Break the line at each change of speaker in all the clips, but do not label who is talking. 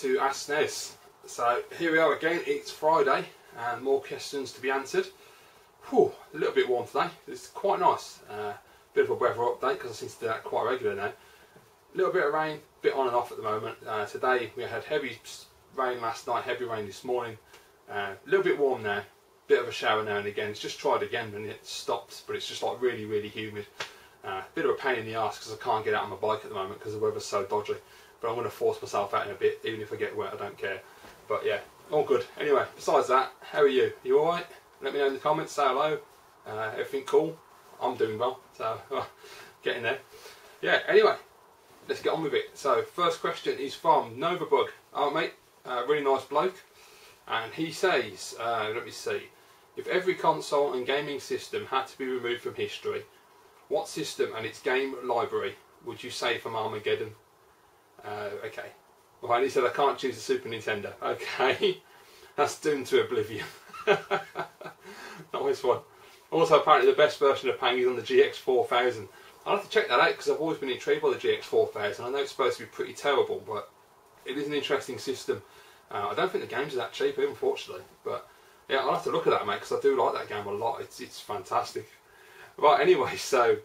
to Ask Snes. So here we are again, it's Friday and more questions to be answered. Whew, a little bit warm today, it's quite nice. Bit of a weather update because I seem to do that quite regular now. A little bit of rain, bit on and off at the moment. Today we had heavy rain last night, heavy rain this morning. A little bit warm now, bit of a shower now and again. It's just tried again and it stopped, but it's just like really humid. Bit of a pain in the arse because I can't get out on my bike at the moment because the weather's so dodgy. But I'm going to force myself out in a bit, even if I get wet, I don't care. But yeah, all good. Anyway, besides that, how are you? You alright? Let me know in the comments, say hello. Everything cool? I'm doing well, so getting there. Yeah, anyway, let's get on with it. So, first question is from Novabug. Alright mate, really nice bloke. And he says, let me see, if every console and gaming system had to be removed from history, what system and its game library would you say from Armageddon? Okay. Well, he said I can't choose the Super Nintendo. Okay. That's doomed to oblivion. Nice one. Also, apparently the best version of Pang is on the GX4000. I'll have to check that out because I've always been intrigued by the GX4000. I know it's supposed to be pretty terrible, but it is an interesting system. I don't think the games are that cheap, unfortunately. But yeah, I'll have to look at that, mate, because I do like that game a lot. It's fantastic. Right, anyway, so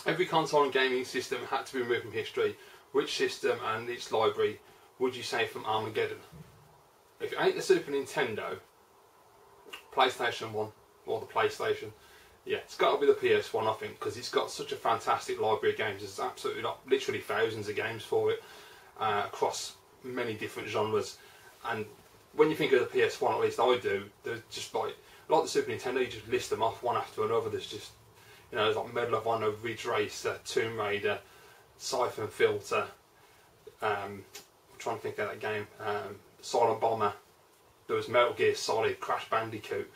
every console and gaming system had to be removed from history. Which system and its library would you say from Armageddon? If it ain't the Super Nintendo, PlayStation 1 or the PlayStation, yeah, it's got to be the PS1, I think, because it's got such a fantastic library of games. There's absolutely literally thousands of games for it across many different genres. And when you think of the PS1, at least I do, there's just like the Super Nintendo, you just list them off one after another. There's just, you know, there's like Medal of Honor, Ridge Racer, Tomb Raider, Siphon Filter, I'm trying to think of that game, Silent Bomber, there was Metal Gear Solid, Crash Bandicoot,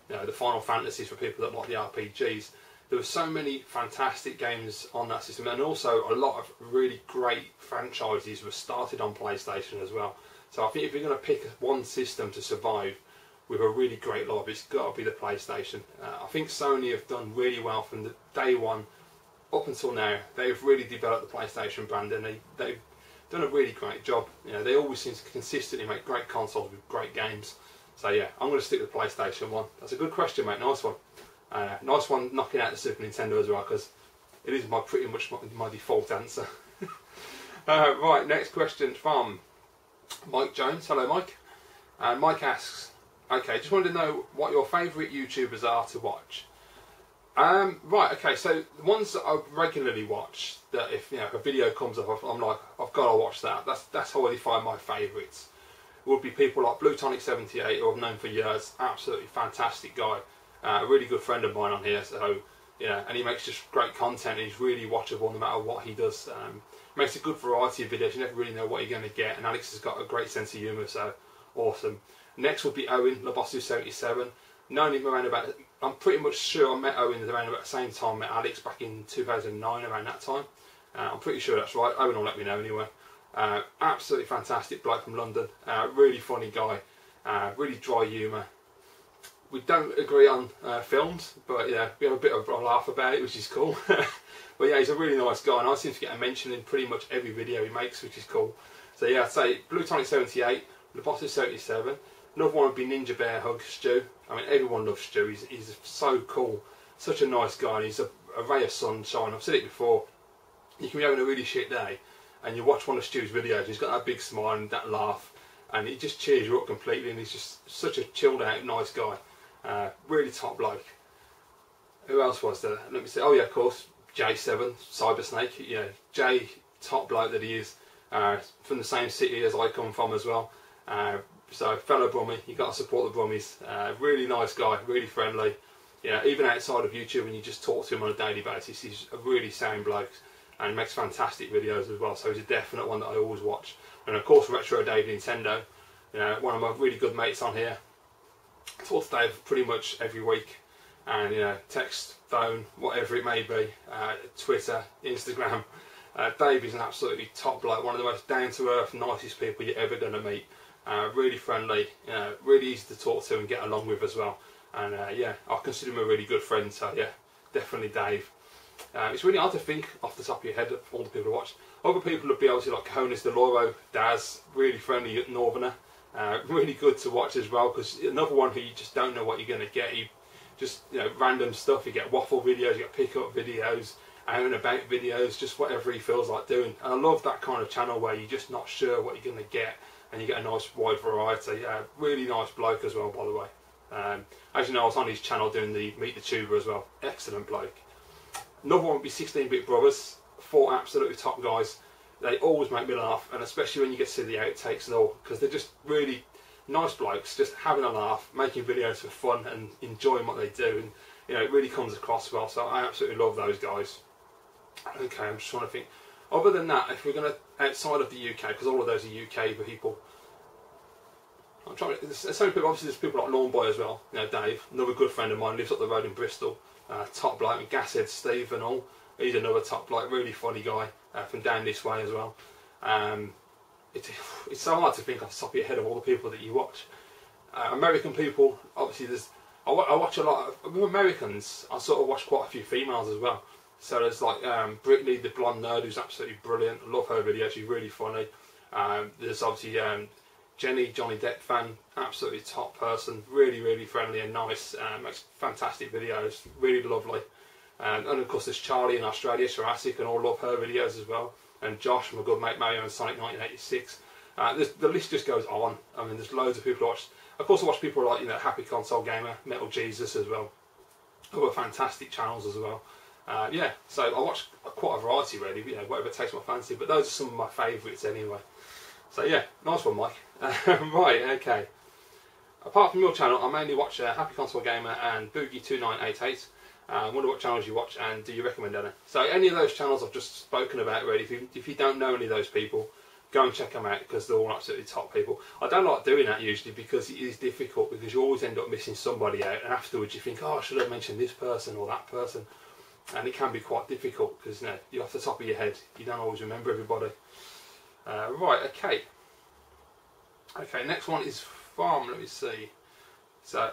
you know, the Final Fantasies for people that like the RPGs. There were so many fantastic games on that system, and also a lot of really great franchises were started on PlayStation as well. So I think if you're going to pick one system to survive with a really great library, it's got to be the PlayStation. I think Sony have done really well from the day one up until now. They've really developed the PlayStation brand, and they've done a really great job. You know, they always seem to consistently make great consoles with great games. So yeah, I'm going to stick with PlayStation 1. That's a good question, mate. Nice one. Nice one knocking out the Super Nintendo as well, because it is pretty much my default answer. Right, next question from Mike Jones. Hello, Mike. Mike asks, okay, just wanted to know what your favourite YouTubers are to watch. Right, okay, so the ones that I regularly watch, that if, you know, if a video comes up, I'm like, I've got to watch that. That's how I define my favourites. It would be people like BlueTonic78, who I've known for years. Absolutely fantastic guy. A really good friend of mine on here, so, you know, and he makes just great content, and he's really watchable no matter what he does. Makes a good variety of videos, you never really know what you're going to get, and Alex has got a great sense of humour, so awesome. Next would be Owen, Labosu77. Known him around about, I'm pretty much sure I met Owen around about the same time I met Alex back in 2009, around that time. I'm pretty sure that's right. Owen will let me know anyway. Absolutely fantastic bloke from London. Really funny guy. Really dry humour. We don't agree on films, but yeah, we have a bit of a laugh about it, which is cool. But yeah, he's a really nice guy, and I seem to get a mention in pretty much every video he makes, which is cool. So yeah, I'd say BlueTonic78, Labosu77. Another one would be Ninja Bear Hug, Stu. I mean, everyone loves Stu. He's so cool, such a nice guy, and he's a ray of sunshine. I've said it before. You can be having a really shit day, and you watch one of Stu's videos, and he's got that big smile and that laugh, and he just cheers you up completely. And he's just such a chilled out, nice guy. Really top bloke. Who else was there? Let me see. Oh yeah, of course, J7, Cyber Snake. You know, Jay, top bloke that he is. From the same city as I come from as well. So fellow Brummie, you got to support the Brummies. Really nice guy, really friendly. Yeah, even outside of YouTube, when you just talk to him on a daily basis, he's a really sound bloke, and he makes fantastic videos as well. So he's a definite one that I always watch. And of course, Retro Dave Nintendo, you know, one of my really good mates on here. I talk to Dave pretty much every week, and you know, text, phone, whatever it may be, Twitter, Instagram. Dave is an absolutely top bloke, one of the most down-to-earth, nicest people you're ever going to meet. Really friendly, really easy to talk to and get along with as well. And yeah, I consider him a really good friend, so yeah, definitely Dave. It's really hard to think off the top of your head of all the people who watch. Other people would be obviously like Conis Deloro, Daz, really friendly Northerner. Really good to watch as well, because another one who you just don't know what you're going to get. You just, you know, random stuff. You get waffle videos, you get pick-up videos, out and about videos, just whatever he feels like doing. And I love that kind of channel where you're just not sure what you're going to get, and you get a nice wide variety. Really nice bloke as well, by the way. As you know, I was on his channel doing the Meet the Tuber as well. Excellent bloke. Another one would be 16-Bit Brothers. 4 absolutely top guys. They always make me laugh, and especially when you get to see the outtakes and all, because they're just really nice blokes, just having a laugh, making videos for fun and enjoying what they do, and you know, it really comes across well. So I absolutely love those guys. Okay, I'm just trying to think. Other than that, if we're going to outside of the UK, because all of those are UK people, I'm trying to, there's so many people. Obviously, there's people like Lawn Boy as well. You know, Dave, another good friend of mine, lives up the road in Bristol. Top bloke, and Gashead Steve and all. He's another top bloke, really funny guy from down this way as well. It's so hard to think off the top of your head of all the people that you watch. American people, obviously, I watch a lot of with Americans. I sort of watch quite a few females as well. So there's like Brittany, the blonde nerd, who's absolutely brilliant. I love her videos. She's really funny. There's obviously Jenny, Johnny Depp fan, absolutely top person, really friendly and nice, makes fantastic videos, really lovely. And of course there's Charlie in Australia, Jurassic, and all love her videos as well. And Josh, my good mate Mario and Sonic 1986. The list just goes on. I mean, there's loads of people who watch. Of course I watch people like, you know, Happy Console Gamer, Metal Jesus as well. Who are fantastic channels as well. Yeah, so I watch quite a variety really, you know, whatever takes my fancy, but those are some of my favourites anyway. So yeah, nice one, Mike. Right, okay. Apart from your channel, I mainly watch Happy Console Gamer and Boogie2988. I wonder what channels you watch and do you recommend any? So any of those channels I've just spoken about really, if you don't know any of those people, go and check them out because they're all absolutely top people. I don't like doing that usually because it is difficult, because you always end up missing somebody out, and afterwards you think, oh, I should have mentioned this person or that person. And it can be quite difficult because, you know, you're off the top of your head, you don't always remember everybody. Right, okay. Okay, next one is from, let me see. So,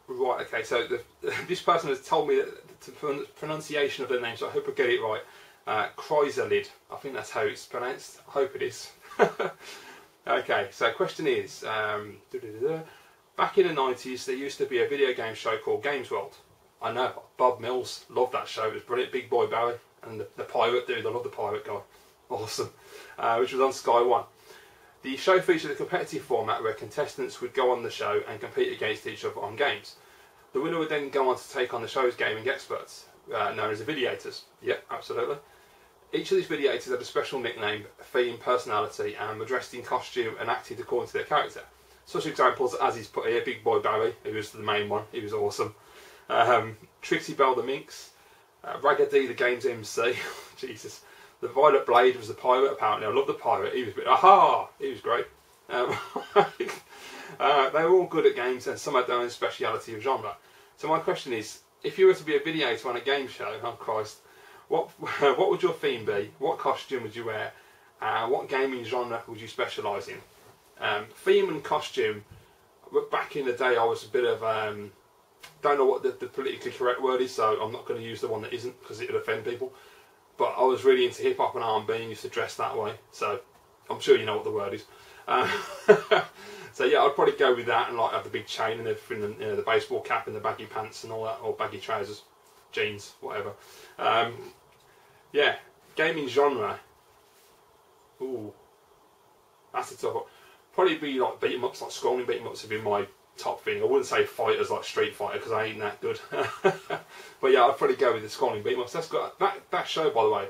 right, okay, so this person has told me that the pronunciation of their name, so I hope I get it right. Chrysalid, I think that's how it's pronounced. I hope it is. Okay, so question is, back in the 90s there used to be a video game show called Games World. I know, Bob Mills, loved that show, it was brilliant. Big Boy Barry and the pirate dude, I love the pirate guy, awesome. Which was on Sky 1. The show featured a competitive format where contestants would go on the show and compete against each other on games. The winner would then go on to take on the show's gaming experts, known as the Videators. Yep, absolutely. Each of these Videators had a special nickname, theme, personality, and were dressed in costume and acted according to their character. Such examples as he's put here: Big Boy Barry, who was the main one, he was awesome. Trixie Belle the Minx, Raggedy the Games MC, Jesus. The Violet Blade was the pirate, apparently. I love the pirate, he was he was great. They were all good at games and some had their own speciality of genre. So my question is, if you were to be a videator on a game show, oh Christ, what would your theme be? What costume would you wear? What gaming genre would you specialise in? Theme and costume, back in the day I was a bit of, don't know what the politically correct word is, so I'm not going to use the one that isn't because it would offend people. But I was really into hip hop and R&B and used to dress that way, so I'm sure you know what the word is. So yeah, I'd probably go with that and like have the big chain and everything, and, you know, the baseball cap and the baggy pants and all that, or baggy trousers, jeans, whatever. Yeah, gaming genre. Ooh, that's a tough one. Probably be like beat 'em ups, like scrolling beat 'em ups would be my top thing. I wouldn't say fighters like Street Fighter because I ain't that good. But yeah, I'd probably go with the scrolling beat 'em ups. That's got that show, by the way.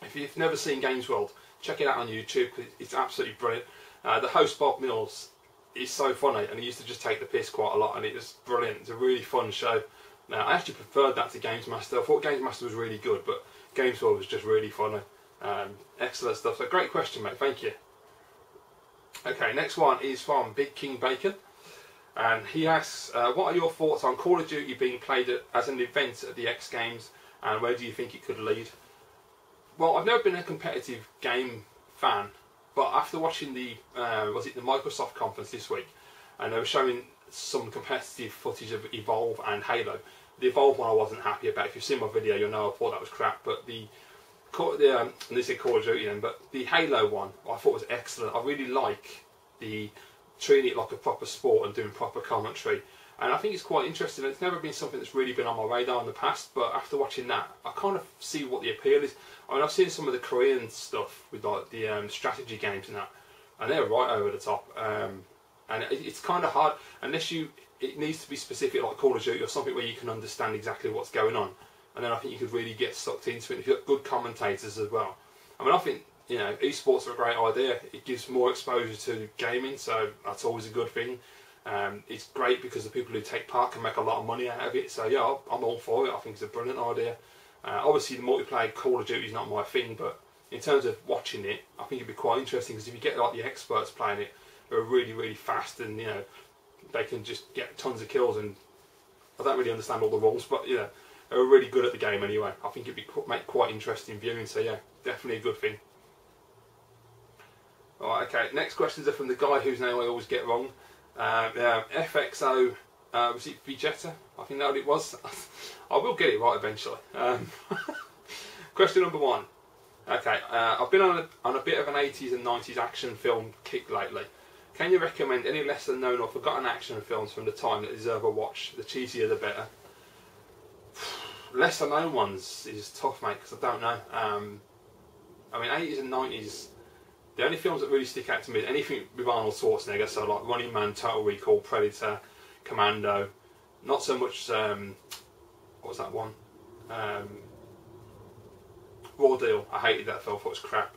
If you've never seen Games World, check it out on YouTube. It's absolutely brilliant. The host Bob Mills is so funny, and he used to just take the piss quite a lot, and it was brilliant. It's a really fun show. Now, I actually preferred that to Games Master. I thought Games Master was really good, but Games World was just really funny. Excellent stuff. So great question, mate. Thank you. Okay, next one is from Big King Bacon. And he asks, what are your thoughts on Call of Duty being played as an event at the X Games, and where do you think it could lead? Well, I've never been a competitive game fan, but after watching the was it the Microsoft conference this week, and they were showing some competitive footage of Evolve and Halo. The Evolve one I wasn't happy about. If you've seen my video, you'll know I thought that was crap. But and they said Call of Duty then, but the Halo one I thought was excellent. I really like the treating it like a proper sport and doing proper commentary. And I think it's quite interesting. It's never been something that's really been on my radar in the past, but after watching that, I kind of see what the appeal is. I mean, I've seen some of the Korean stuff with like the strategy games and that, and they're right over the top. And it's kind of hard unless it needs to be specific, like Call of Duty or something where you can understand exactly what's going on. And then I think you could really get sucked into it if you've got good commentators as well. I mean, I think, you know, esports are a great idea. It gives more exposure to gaming, so that's always a good thing. It's great because the people who take part can make a lot of money out of it. So yeah, I'm all for it. I think it's a brilliant idea. Obviously, the multiplayer Call of Duty is not my thing, but in terms of watching it, I think it'd be quite interesting because if you get like the experts playing it, who are really, really fast, and you know, they can just get tons of kills. And I don't really understand all the rules, but you know, they're really good at the game anyway. I think it'd make quite interesting viewing. So yeah, definitely a good thing. Alright, okay, next questions are from the guy whose name I always get wrong. FXO, was it Vegeta? I think that's what it was. I will get it right eventually. Question number 1. Okay, I've been on a bit of an 80s and 90s action film kick lately. Can you recommend any lesser known or forgotten action films from the time that deserve a watch? The cheesier the better. Lesser known ones is tough, mate, because I don't know. I mean, 80s and 90s, the only films that really stick out to me is anything with Arnold Schwarzenegger, so like Running Man, Total Recall, Predator, Commando. Not so much, what was that one? Raw Deal. I hated that film, thought it was crap.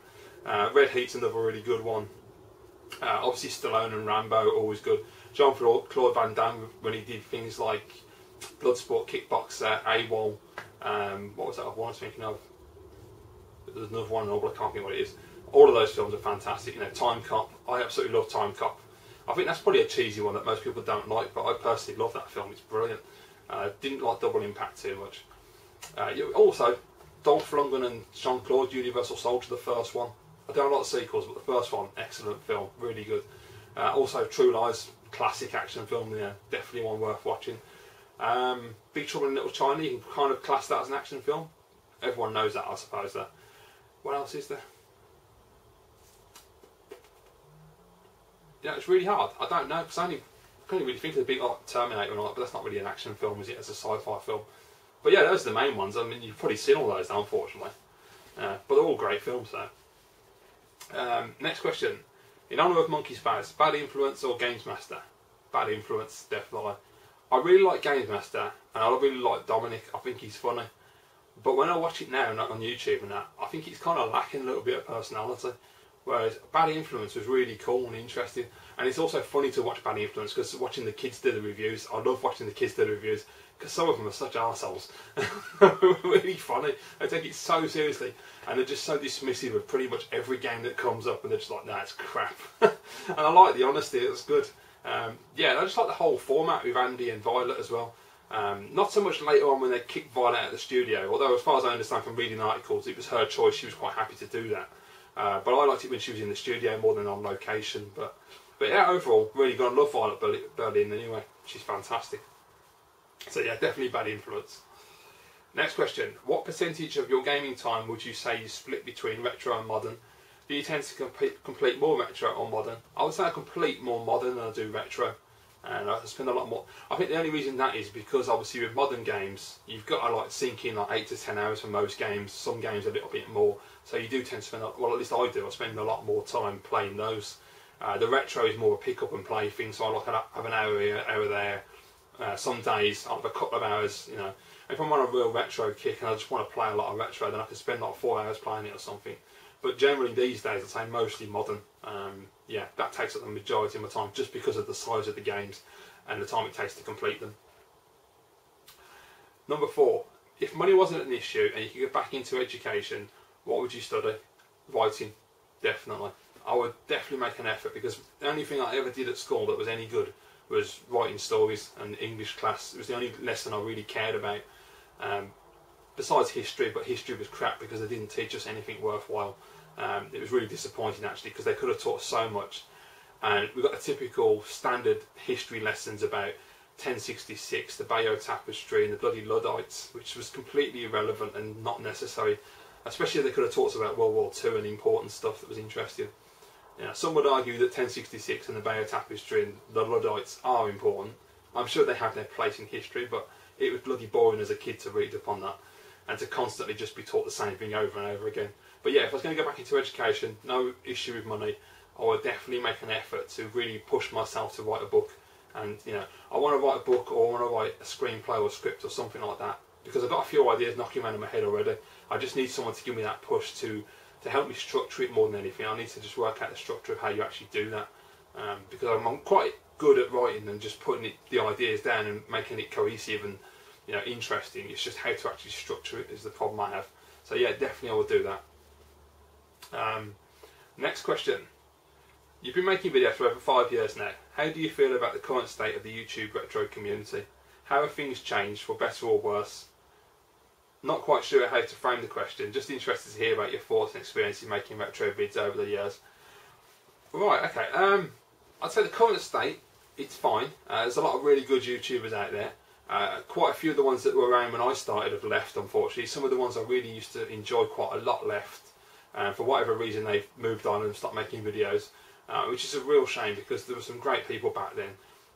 Red Heat's another really good one. Obviously Stallone and Rambo, always good. Jean-Claude Van Damme, when he did things like Bloodsport, Kickboxer, AWOL, what was that one I was thinking of? There's another one, but I can't think what it is. All of those films are fantastic. You know, Time Cop. I absolutely love Time Cop. I think that's probably a cheesy one that most people don't like, but I personally love that film. It's brilliant. Didn't like Double Impact too much. Also, Dolph Lundgren and Jean-Claude, Universal Soldier, the first one. I don't like the sequels, but the first one, excellent film, really good. Also, True Lies, classic action film. Yeah, definitely one worth watching. Big Trouble in Little China. You can kind of class that as an action film. Everyone knows that, I suppose. That. What else is there? Yeah, it's really hard. I don't know, because I can't really think of the big like Terminator and all that, but that's not really an action film, is it? It's a sci-fi film. But yeah, those are the main ones. I mean, you've probably seen all those, unfortunately. But they're all great films, though. Next question. In honour of Monkey Spaz, bad influence or Games Master? Bad influence, definitely. I really like Games Master, and I really like Dominic. I think he's funny. But when I watch it now, not on YouTube and that, I think it's kind of lacking a little bit of personality. Whereas Bad Influence was really cool and interesting. And it's also funny to watch Bad Influence because watching the kids do the reviews, I love watching the kids do the reviews because some of them are such arseholes. Really funny. They take it so seriously and they're just so dismissive of pretty much every game that comes up and they're just like, nah, it's crap. And I like the honesty, it's good. Yeah, I just like the whole format with Andy and Violet as well. Not so much later on when they kicked Violet out of the studio, although as far as I understand from reading articles, it was her choice, she was quite happy to do that. But I liked it when she was in the studio more than on location. But yeah, overall, really gonna love Violet Berlin anyway. She's fantastic. So yeah, definitely Bad Influence. Next question. What percentage of your gaming time would you say you split between retro and modern? Do you tend to complete more retro or modern? I would say I complete more modern than I do retro. And I spend a lot more. I think the only reason that is because obviously with modern games, you've got to like sink in like 8 to 10 hours for most games. Some games a little bit more. So you do tend to spend, well at least I do, I spend a lot more time playing those. The retro is more a pick up and play thing, so I like have an hour here, hour there. Some days I'll have a couple of hours, you know. If I'm on a real retro kick and I just want to play a lot of retro, then I can spend like 4 hours playing it or something. But generally these days I'd say mostly modern. Yeah, that takes up the majority of my time just because of the size of the games and the time it takes to complete them. Number 4. If money wasn't an issue and you could get back into education, what would you study? Writing, definitely. I would definitely make an effort because the only thing I ever did at school that was any good was writing stories and English class. It was the only lesson I really cared about. Besides history, but history was crap because they didn't teach us anything worthwhile. It was really disappointing actually because they could have taught us so much. and we've got the typical standard history lessons about 1066, the Bayeux Tapestry and the bloody Luddites, which was completely irrelevant and not necessary, especially if they could have taught us about World War II and important stuff that was interesting. You know, some would argue that 1066 and the Bayeux Tapestry and the Luddites are important. I'm sure they have their place in history, but it was bloody boring as a kid to read upon that and to constantly just be taught the same thing over and over again. But yeah, if I was going to go back into education, no issue with money, I would definitely make an effort to really push myself to write a book. And you know, I want to write a book, or I want to write a screenplay or a script or something like that, because I've got a few ideas knocking around in my head already. I just need someone to give me that push to help me structure it more than anything. I need to just work out the structure of how you actually do that, because I'm quite good at writing and just putting the ideas down and making it cohesive and, you know, interesting. It's just how to actually structure it is the problem I have. So yeah, definitely I will do that. Next question. You've been making videos for over 5 years now. How do you feel about the current state of the YouTube retro community? How have things changed, for better or worse? Not quite sure how to frame the question. Just interested to hear about your thoughts and experiences making retro vids over the years. Right, okay. I'd say the current state, it's fine. There's a lot of really good YouTubers out there. Quite a few of the ones that were around when I started have left, unfortunately. Some of the ones I really used to enjoy quite a lot left. For whatever reason, they've moved on and stopped making videos, which is a real shame because there were some great people back then.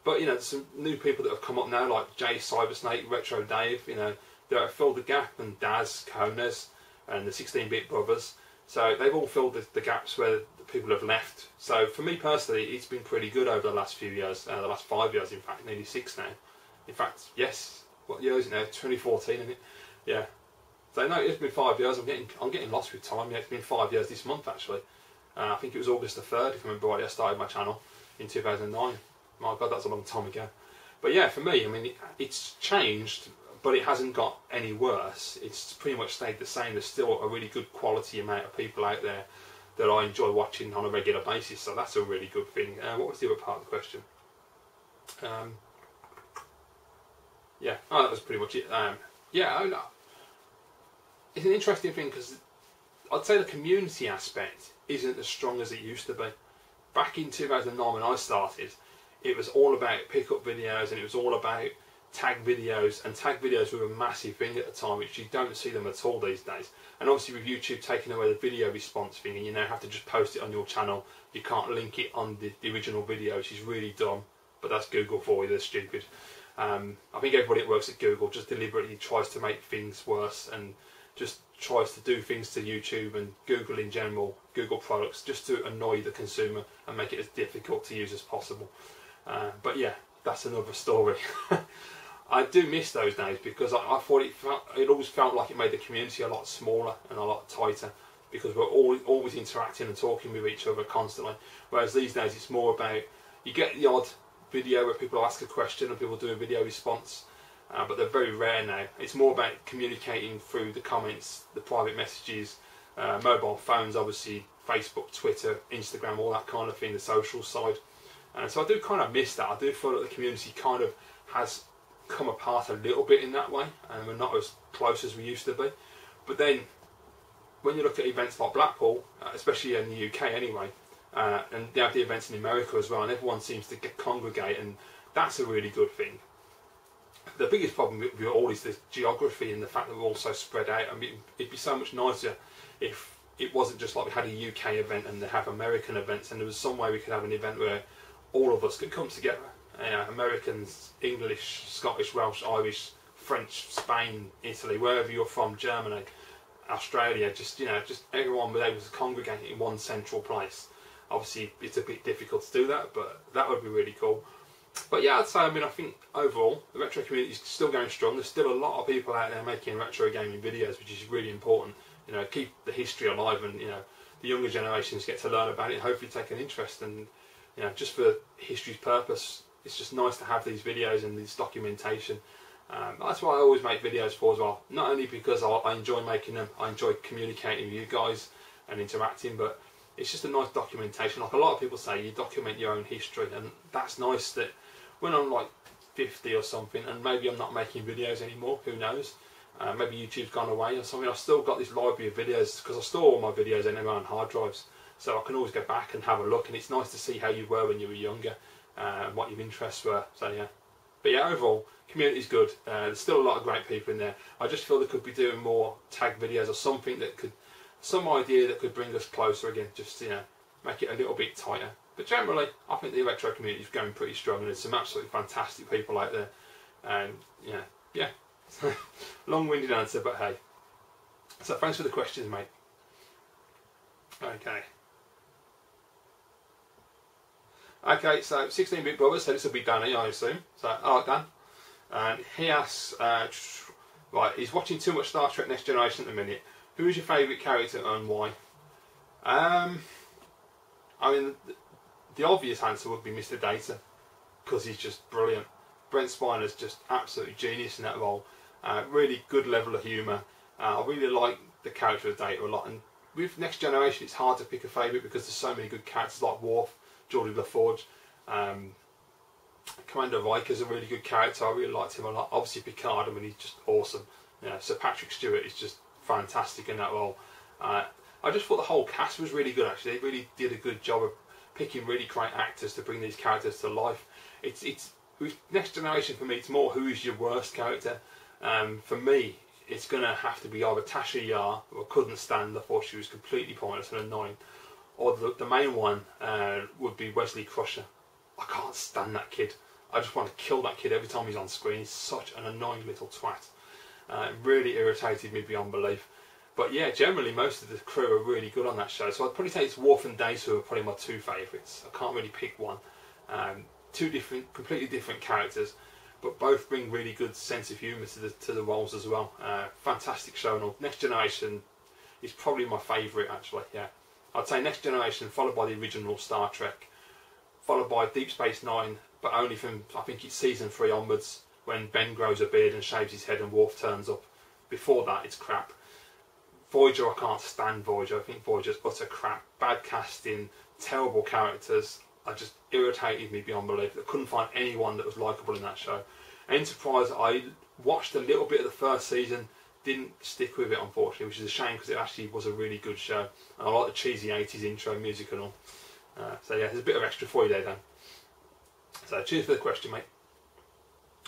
But you know, there's some new people that have come up now, like Jay Cybersnake, Retro Dave. You know, that have filled the gap, and Daz, Cones, and the 16-bit brothers. So they've all filled the gaps where the people have left. So for me personally, it's been pretty good over the last few years. The last 5 years, in fact, nearly 6 now. In fact, yes. What year is it now? 2014, isn't it? Yeah. So no, it's been 5 years. I'm getting lost with time. Yeah, it's been 5 years this month actually. I think it was August the 3rd, if I remember right. I started my channel in 2009. My God, that's a long time ago. But yeah, for me, I mean, it's changed, but it hasn't got any worse. It's pretty much stayed the same. There's still a really good quality amount of people out there that I enjoy watching on a regular basis. So that's a really good thing. What was the other part of the question? Yeah, oh, that was pretty much it. Yeah, it's an interesting thing because I'd say the community aspect isn't as strong as it used to be. Back in 2009 when I started, it was all about pick-up videos and it was all about tag videos, and tag videos were a massive thing at the time, which you don't see them at all these days. And obviously with YouTube taking away the video response thing, and you now have to just post it on your channel, you can't link it on the original video, which is really dumb, but that's Google for you, they're stupid. I think everybody that works at Google just deliberately tries to make things worse and just tries to do things to YouTube and Google in general, Google products, just to annoy the consumer and make it as difficult to use as possible. But yeah, that's another story. I do miss those days because I thought it always felt like it made the community a lot smaller and a lot tighter because we're always interacting and talking with each other constantly. Whereas these days it's more about, you get the odd video where people ask a question and people do a video response, but they're very rare now. It's more about communicating through the comments, the private messages, mobile phones, obviously Facebook, Twitter, Instagram, all that kind of thing, the social side. And so I do kind of miss that. I do feel that the community kind of has come apart a little bit in that way, and we're not as close as we used to be. But then when you look at events like Blackpool, especially in the UK anyway, and they have the events in America as well, and everyone seems to congregate, and that's a really good thing. The biggest problem with all is the geography and the fact that we're all so spread out. I mean, it'd be so much nicer if it wasn't just like we had a UK event and they have American events, and there was some way we could have an event where all of us could come together. Americans, English, Scottish, Welsh, Irish, French, Spain, Italy, wherever you're from, Germany, Australia, just everyone was able to congregate in one central place. Obviously, it's a bit difficult to do that, but that would be really cool. But yeah, I'd say, I think overall, the retro community is still going strong. There's still a lot of people out there making retro gaming videos, which is really important. You know, keep the history alive, and you know, the younger generations get to learn about it and hopefully take an interest. And you know, just for history's purpose, it's just nice to have these videos and this documentation. That's why I always make videos for as well. Not only because I enjoy making them, I enjoy communicating with you guys and interacting, but it's just a nice documentation. Like a lot of people say, you document your own history, and that's nice that when I'm like 50 or something, and maybe I'm not making videos anymore, who knows, maybe YouTube's gone away or something, I've still got this library of videos, because I store all my videos anyway on hard drives. so I can always go back and have a look, and it's nice to see how you were when you were younger, and what your interests were. So yeah, but yeah, overall, community's good. There's still a lot of great people in there. I just feel they could be doing more tag videos or something that could, some idea that could bring us closer again, just, you know, make it a little bit tighter. But generally, I think the retro community is going pretty strong, and there's some absolutely fantastic people out there. And yeah. Long-winded answer, but hey. So thanks for the questions, mate. Okay, so 16-bit brother, so this will be Danny, I assume. So, hello Dan. And he asks, right, he's watching too much Star Trek Next Generation at the minute. Who is your favourite character and why? I mean, the obvious answer would be Mr. Data, because he's just brilliant. Brent Spiner's just absolutely genius in that role. Really good level of humour. I really like the character of Data a lot. And with Next Generation, it's hard to pick a favourite because there's so many good characters like Worf, Geordi LaForge. Commander Riker's a really good character. I really liked him a lot. Obviously Picard, I mean, he's just awesome. You know, Sir Patrick Stewart is just fantastic in that role. I just thought the whole cast was really good, actually. They really did a good job of picking really great actors to bring these characters to life. It's with Next Generation, for me, it's more who is your worst character. For me, it's going to have to be either Tasha Yar, who I couldn't stand, I thought she was completely pointless and annoying, or the main one would be Wesley Crusher. I can't stand that kid. I just want to kill that kid every time he's on screen. He's such an annoying little twat. It really irritated me beyond belief. But yeah, generally most of the crew are really good on that show. So I'd probably say it's Worf and Data who are probably my two favourites. I can't really pick one. Two different, completely different characters, but both bring really good sense of humour to the roles as well. Fantastic show. And Next Generation is probably my favourite, actually. Yeah, I'd say Next Generation, followed by the original Star Trek, followed by Deep Space Nine, but only from, I think it's season 3 onwards, when Ben grows a beard and shaves his head and Worf turns up. Before that, it's crap. Voyager, I can't stand Voyager. I think Voyager's utter crap. Bad casting, terrible characters. It just irritated me beyond belief. I couldn't find anyone that was likeable in that show. Enterprise, I watched a little bit of the first season, didn't stick with it, unfortunately, which is a shame because it actually was a really good show. And I like the cheesy 80s intro music and all. So yeah, there's a bit of extra for you there, Dan. So cheers for the question, mate.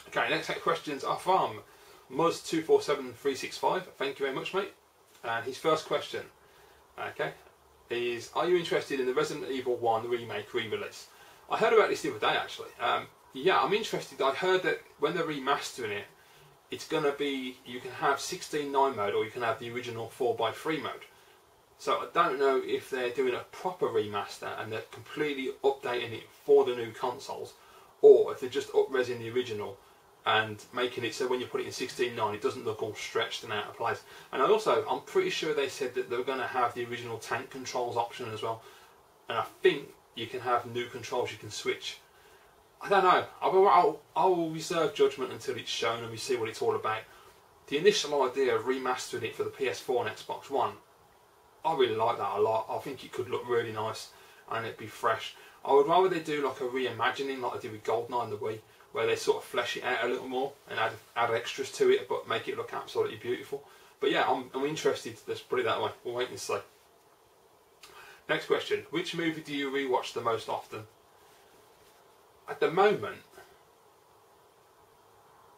Okay, next set of questions are from Muzz247365. Thank you very much, mate. And his first question, okay, is: are you interested in the Resident Evil 1 remake re-release? I heard about this the other day, actually. Yeah, I'm interested. I heard that when they're remastering it, it's going to be, you can have 16:9 mode or you can have the original 4:3 mode. So I don't know if they're doing a proper remaster and they're completely updating it for the new consoles, or if they're just up-resing the original and making it so when you put it in 16:9 it doesn't look all stretched and out of place. And I'm pretty sure they said that they were going to have the original tank controls option as well. And I think you can have new controls you can switch. I don't know. I will reserve judgment until it's shown and we see what it's all about. The initial idea of remastering it for the PS4 and Xbox One, I really like that a lot. I think it could look really nice and it'd be fresh. I would rather they do like a reimagining like they did with GoldenEye and the Wii, where they sort of flesh it out a little more and add extras to it, but make it look absolutely beautiful. But yeah, I'm interested. Let's put it that way. We'll wait and see. Next question: which movie do you rewatch the most often? At the moment,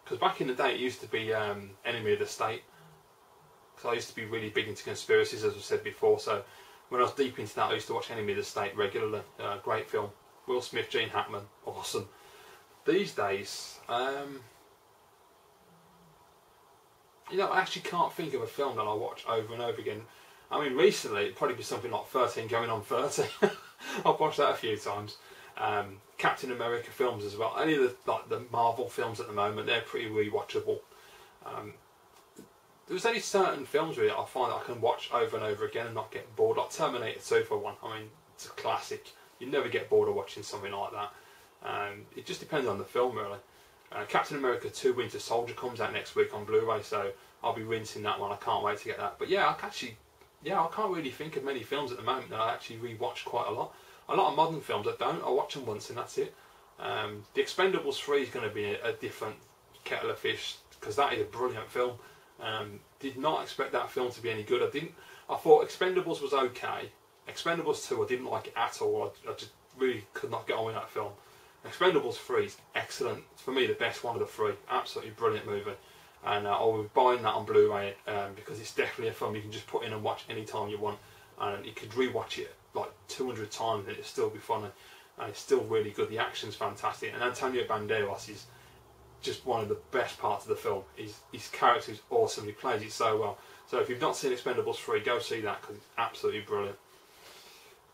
because back in the day it used to be Enemy of the State. Because I used to be really big into conspiracies, as I said before. So when I was deep into that, I used to watch Enemy of the State regularly. Great film. Will Smith, Gene Hackman, awesome. These days, you know, I actually can't think of a film that I watch over and over again. I mean, recently it'd probably be something like 13 going on 30. I've watched that a few times. Captain America films as well. Any of the Marvel films at the moment, they're pretty rewatchable. There's only certain films really I find that I can watch over and over again and not get bored. Like Terminator 2 for one. I mean, it's a classic. You never get bored of watching something like that. It just depends on the film really. Captain America 2 Winter Soldier comes out next week on Blu-ray, so I'll be rinsing that one. I can't wait to get that. But yeah, I can't really think of many films at the moment that I actually rewatch quite a lot. A lot of modern films I don't. I watch them once and that's it. The Expendables 3 is going to be a different kettle of fish because that is a brilliant film. Did not expect that film to be any good. I thought Expendables was okay, Expendables 2, I didn't like it at all. I just really could not get on with that film. Expendables 3 is excellent. It's for me the best one of the three. Absolutely brilliant movie. And I will be buying that on Blu-ray because it's definitely a film you can just put in and watch any time you want. And you could rewatch it like 200 times and it'll still be funny. And it's still really good. The action's fantastic. And Antonio Banderas is just one of the best parts of the film. His character is awesome. He plays it so well. So if you've not seen Expendables 3, go see that because it's absolutely brilliant.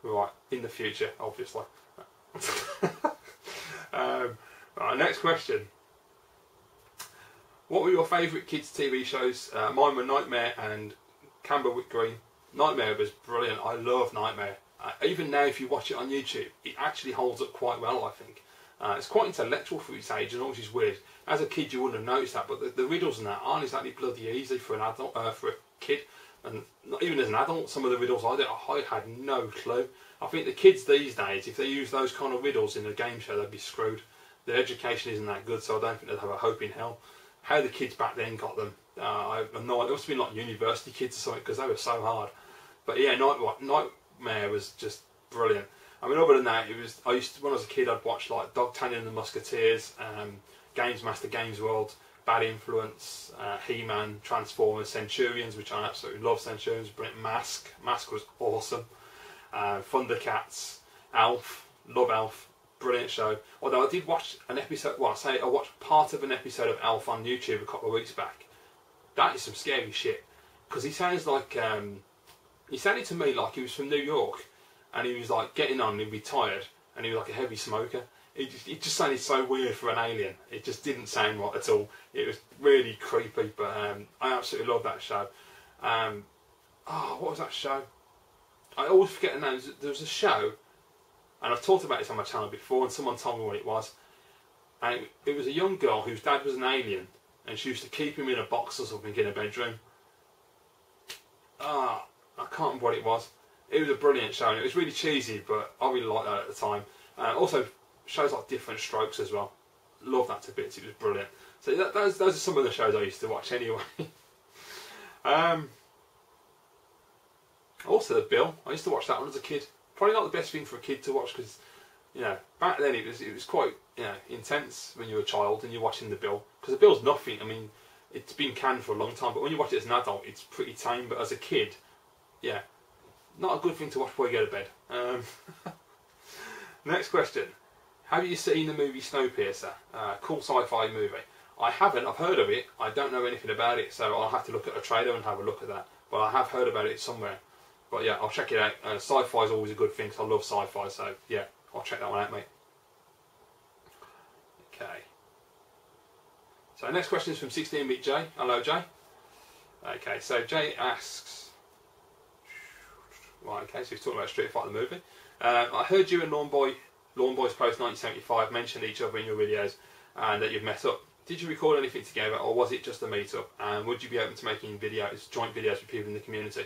Right, in the future, obviously. Right, next question. What were your favourite kids' TV shows? Mine were Nightmare and Camberwick Green. Nightmare was brilliant. I love Nightmare. Even now, if you watch it on YouTube, it actually holds up quite well, I think. It's quite intellectual for its age, and which is weird. As a kid, you wouldn't have noticed that, but the riddles and that aren't exactly bloody easy for an adult, for a kid. And not even as an adult, some of the riddles I had no clue. I think the kids these days, if they use those kind of riddles in a game show, they'd be screwed. Their education isn't that good, so I don't think they'd have a hope in hell. How the kids back then got them, I have no idea. It must have been like university kids or something because they were so hard. But yeah, Nightmare was just brilliant. I mean, other than that, when I was a kid, I'd watch like D'Artagnan and the Musketeers, Games Master, Games World, Bad Influence, He-Man, Transformers, Centurions, which I absolutely love. Centurions, brilliant. Mask was awesome. Thundercats, Alf, love Alf, brilliant show. Although I did watch an episode, I watched part of an episode of Alf on YouTube a couple of weeks back. That is some scary shit because he sounds like he sounded to me like he was from New York. And he was like getting on, he'd be tired, and he was like a heavy smoker. It just sounded so weird for an alien. It just didn't sound right at all. It was really creepy, but I absolutely love that show. What was that show? I always forget the names. There was a show, and I've talked about this on my channel before, and someone told me what it was. And it was a young girl whose dad was an alien, and she used to keep him in a box or something in her bedroom. I can't remember what it was. It was a brilliant show, and it was really cheesy, but I really liked that at the time. Also, shows like Different Strokes as well. Love that to bits, it was brilliant. So those are some of the shows I used to watch anyway. Also The Bill, I used to watch that one as a kid. Probably not the best thing for a kid to watch because, you know, back then it was quite, you know, intense when you were a child and you're watching The Bill. Because The Bill's nothing, I mean, it's been canned for a long time, but when you watch it as an adult, it's pretty tame, but as a kid, yeah. Not a good thing to watch before you go to bed. Next question. Have you seen the movie Snowpiercer? Cool sci-fi movie. I haven't. I've heard of it. I don't know anything about it, so I'll have to look at a trailer and have a look at that. But I have heard about it somewhere. But yeah, I'll check it out. Sci-fi is always a good thing, because I love sci-fi, so yeah, I'll check that one out, mate. Okay. So next question is from 16-bit Jay. Hello, Jay. Okay, so Jay asks... Right, okay, so he's talking about Street Fighter the movie. I heard you and Lawn Boys Post 1975 mention each other in your videos and that you've met up. Did you record anything together, or was it just a meet-up? And would you be open to making videos, joint videos with people in the community?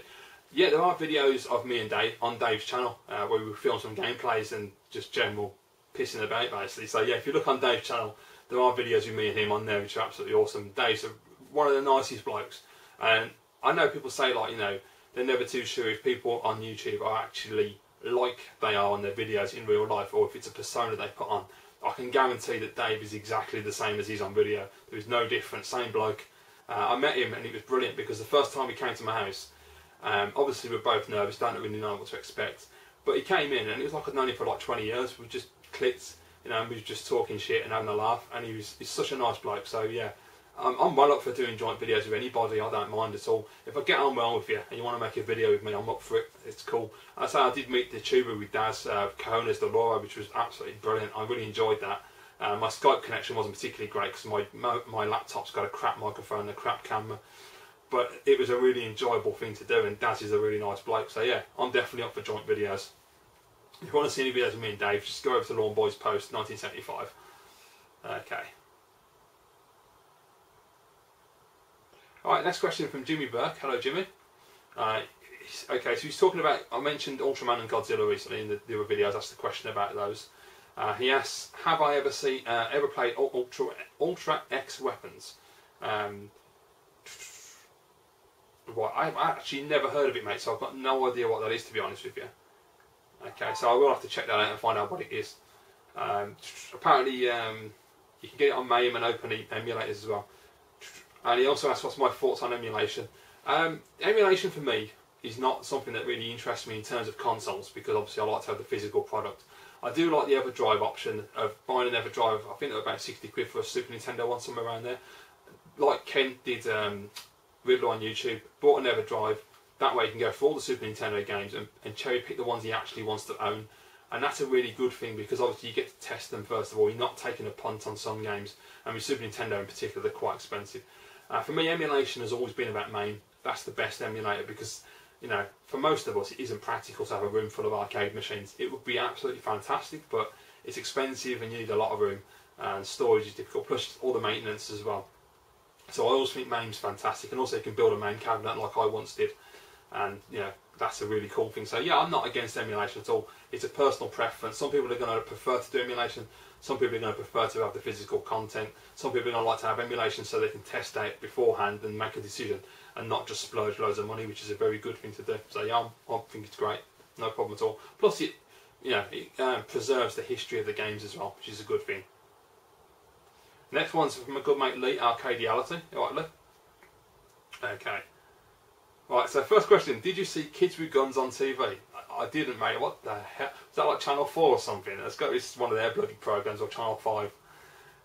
Yeah, there are videos of me and Dave on Dave's channel where we film some gameplays and just general pissing about, basically. So yeah, if you look on Dave's channel, there are videos with me and him on there, which are absolutely awesome. Dave's one of the nicest blokes, and I know people say, like, you know, they're never too sure if people on YouTube are actually like they are on their videos in real life, or if it's a persona they put on. I can guarantee that Dave is exactly the same as he's on video. There is no difference, same bloke. I met him and it was brilliant because the first time he came to my house, obviously we're both nervous, don't really know what to expect. But he came in and it was like I'd known him for like 20 years. We just clicked, you know, and we were just talking shit and having a laugh. And he's such a nice bloke. So yeah, I'm well up for doing joint videos with anybody. I don't mind at all. If I get on well with you and you want to make a video with me, I'm up for it. It's cool. I say I did meet the tuber with Daz, Cajones de Laura, which was absolutely brilliant. I really enjoyed that. My Skype connection wasn't particularly great because my laptop's got a crap microphone and a crap camera. But it was a really enjoyable thing to do, and Daz is a really nice bloke. So yeah, I'm definitely up for joint videos. If you want to see any videos of me and Dave, just go over to Lawn Boys Post 1975. Okay. Alright, next question from Jimmy Burke. Hello, Jimmy. Okay, so he's talking about, I mentioned Ultraman and Godzilla recently in the other videos. Asked the question about those. He asks, have I ever played Ultra X Weapons? Well, I've actually never heard of it, mate, so I've got no idea what that is, to be honest with you. Okay, so I will have to check that out and find out what it is. Apparently, you can get it on MAME and Open emulators as well. And he also asked what's my thoughts on emulation. Emulation for me is not something that really interests me in terms of consoles, because obviously I like to have the physical product. I do like the EverDrive option of buying an EverDrive. I think they're about 60 quid for a Super Nintendo one, somewhere around there. Like Ken did, Riddler on YouTube, bought an EverDrive. That way you can go through all the Super Nintendo games and cherry pick the ones he actually wants to own. And that's a really good thing, because obviously you get to test them first of all. You're not taking a punt on some games, and with Super Nintendo in particular, they're quite expensive. For me, emulation has always been about MAME. That's the best emulator, because, you know, for most of us, it isn't practical to have a room full of arcade machines. It would be absolutely fantastic, but it's expensive and you need a lot of room, and storage is difficult, plus all the maintenance as well. So I always think MAME's fantastic, and also you can build a MAME cabinet like I once did, and you know, that's a really cool thing. So yeah, I'm not against emulation at all. It's a personal preference. Some people are going to prefer to do emulation. Some people are going to prefer to have the physical content. Some people are going to like to have emulation so they can test out beforehand and make a decision, and not just splurge loads of money, which is a very good thing to do. So yeah, I think it's great. No problem at all. Plus, it, you know, it preserves the history of the games as well, which is a good thing. Next one's from a good mate Lee, Arcadiality. Alright, Lee? Okay. Right, so first question, did you see Kids with Guns on TV? I didn't, mate. What the hell? Is that like Channel 4 or something? It's one of their bloody programmes, or Channel 5.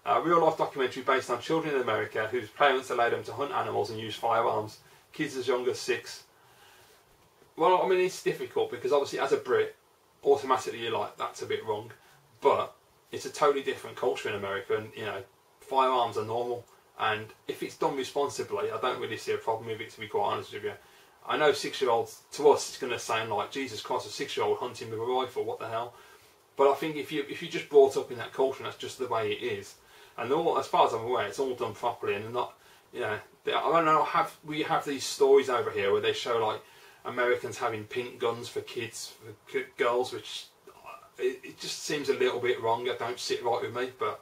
A real life documentary based on children in America whose parents allowed them to hunt animals and use firearms. Kids as young as 6. Well, I mean, it's difficult, because obviously as a Brit, automatically you're like, that's a bit wrong. But it's a totally different culture in America, and, you know, firearms are normal. And if it's done responsibly, I don't really see a problem with it, to be quite honest with you. I know 6-year-olds, to us, it's going to sound like, Jesus Christ, a 6-year-old hunting with a rifle, what the hell? But I think if you're just brought up in that culture, and that's just the way it is. And all, as far as I'm aware, it's all done properly, and they're not, you know, I don't know, we have these stories over here where they show like Americans having pink guns for kids, for girls, which it just seems a little bit wrong. It don't sit right with me, but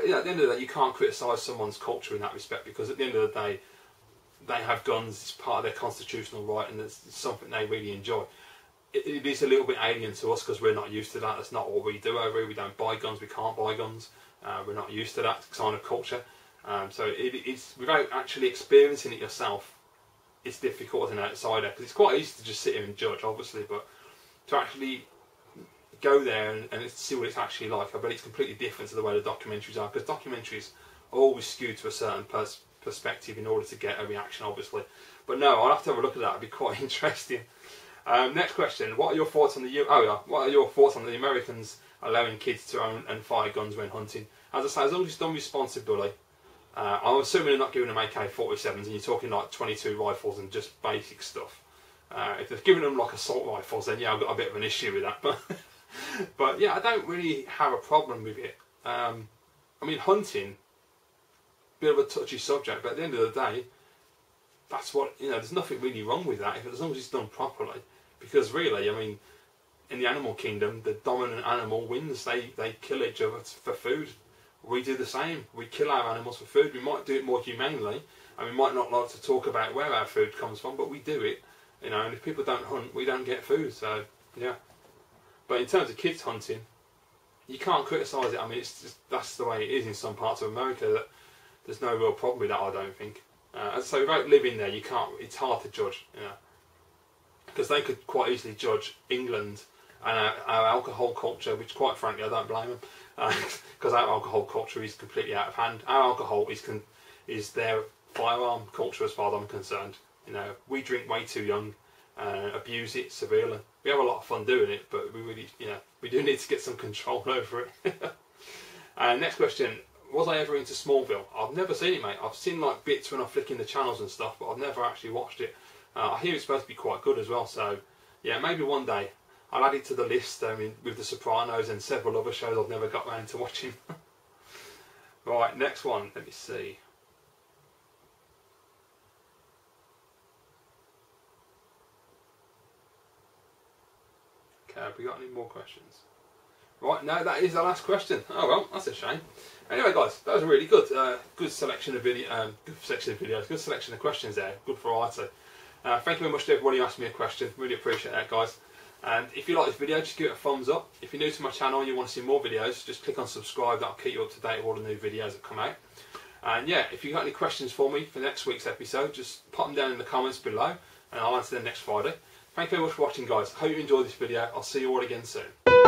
you know, at the end of the day, you can't criticise someone's culture in that respect, because at the end of the day, they have guns, it's part of their constitutional right, and it's something they really enjoy. It is a little bit alien to us, because we're not used to that. That's not what we do over here. We don't buy guns, we can't buy guns. We're not used to that kind of culture. So it's, without actually experiencing it yourself, it's difficult as an outsider, because it's quite easy to just sit here and judge, obviously, but to actually go there and see what it's actually like, I bet it's completely different to the way the documentaries are, because documentaries are always skewed to a certain perspective in order to get a reaction, obviously. But no, I'll have to have a look at that. It'd be quite interesting. Next question: what are your thoughts on the Americans allowing kids to own and fire guns when hunting? As I say, as long as it's done responsibly. I'm assuming they're not giving them AK-47s, and you're talking like 22 rifles and just basic stuff. If they're giving them like assault rifles, then yeah, I've got a bit of an issue with that. But yeah, I don't really have a problem with it. I mean, hunting, bit of a touchy subject, but at the end of the day, that's what, you know, there's nothing really wrong with that, as long as it's done properly. Because really, I mean, in the animal kingdom, the dominant animal wins. They kill each other for food. We do the same. We kill our animals for food. We might do it more humanely, and we might not like to talk about where our food comes from, but we do it. You know, and if people don't hunt, we don't get food. So yeah. But in terms of kids hunting, you can't criticise it. I mean, it's just, that's the way it is in some parts of America. That there's no real problem with that, I don't think. So without living there, you can't. It's hard to judge, you know, because they could quite easily judge England and our alcohol culture, which, quite frankly, I don't blame them, because our alcohol culture is completely out of hand. Our alcohol is their firearm culture, as far as I'm concerned. You know, we drink way too young, abuse it severely. We have a lot of fun doing it, but we really, you know, we do need to get some control over it. Next question: was I ever into Smallville? I've never seen it, mate. I've seen like bits when I'm flicking the channels and stuff, but I've never actually watched it. I hear it's supposed to be quite good as well, so yeah, maybe one day I'll add it to the list. I mean, with The Sopranos and several other shows I've never got round to watching. Right, next one. Let me see. Okay, have we got any more questions? Right, no, that is the last question. Oh well, that's a shame. Anyway, guys, that was really good. Good selection of videos, good selection of questions there. Good variety. Thank you very much to everybody who asked me a question. Really appreciate that, guys. And if you like this video, just give it a thumbs up. If you're new to my channel and you want to see more videos, just click on subscribe. That'll keep you up to date with all the new videos that come out. And yeah, if you've got any questions for me for next week's episode, just pop them down in the comments below and I'll answer them next Friday. Thank you very much for watching, guys. Hope you enjoyed this video. I'll see you all again soon.